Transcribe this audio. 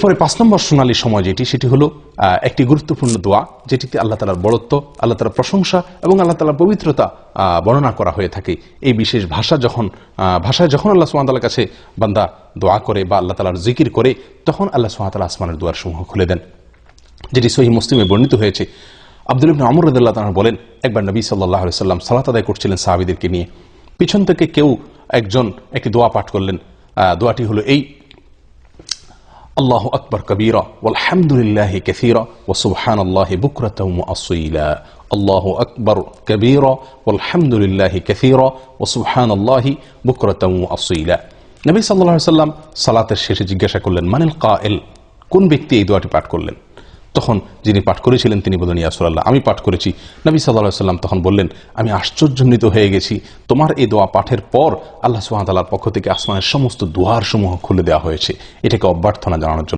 এরপরে 5 নম্বর সোনালী সময় সেটি হলো একটি গুরুত্বপূর্ণ দোয়া, যেটিতে আল্লাহ তাআলার বড়ত্ব, আল্লাহ তাআলার প্রশংসা এবং আল্লাহ তাআলার পবিত্রতা বর্ণনা করা হয়ে থাকে। এই বিশেষ ভাষায় যখন আল্লাহ সুবহানাহু ওয়া তাআলার কাছে বান্দা দোয়া করে বা আল্লাহ তাআলার জিকির করে, তখন আল্লাহ সুবহানাহু ওয়া তাআলা আসমানের দুয়ার সমূহ খুলে দেন, যেটি সহিহ মুসলিমে বর্ণিত হয়েছে। আব্দুল্লাহ ইবনে আমর রাদিয়াল্লাহু তাআলা বলেন, একবার নবী সাল্লাল্লাহু আলাইহি ওয়াসাল্লাম সালাত আদায় করছিলেন সাহাবীদেরকে নিয়ে। পিছন থেকে কেউ একজন একটি দোয়া পাঠ করলেন। দোয়াটি হলো এই: আল্লাহু আকবার কবীরা ওয়ালহামদুলিল্লাহি কাসীরা ওয়া সুবহানাল্লাহি বুকরাতাও ওয়া আসীলা। আল্লাহু আকবার কবীরা ওয়ালহামদুলিল্লাহি কাসীরা ওয়া সুবহানাল্লাহি বুকরাতাও ওয়া আসীলা। নবী সাল্লাল্লাহু আলাইহি ওয়াসাল্লাম সালাতের শেষে জিজ্ঞাসা করলেন, মানিল কায়েল, কোন ব্যক্তি এই দোয়াটি পাঠ করলেন? তখন যিনি পাঠ করেছিলেন তিনি বললেন, ইয়া রাসূলুল্লাহ, আমি পাঠ করেছি। নবী সাল্লাল্লাহু আলাইহি ওয়াসাল্লাম তখন বললেন, আমি আশ্চর্যান্বিত হয়ে গেছি, তোমার এই দোয়া পাঠের পর আল্লাহ সুবহানাহু ওয়া তাআলার পক্ষ থেকে আসমানের সমস্ত দুয়ার সমূহ খুলে দেওয়া হয়েছে। এটাকে অভ্যর্থনা জানানোর জন্য।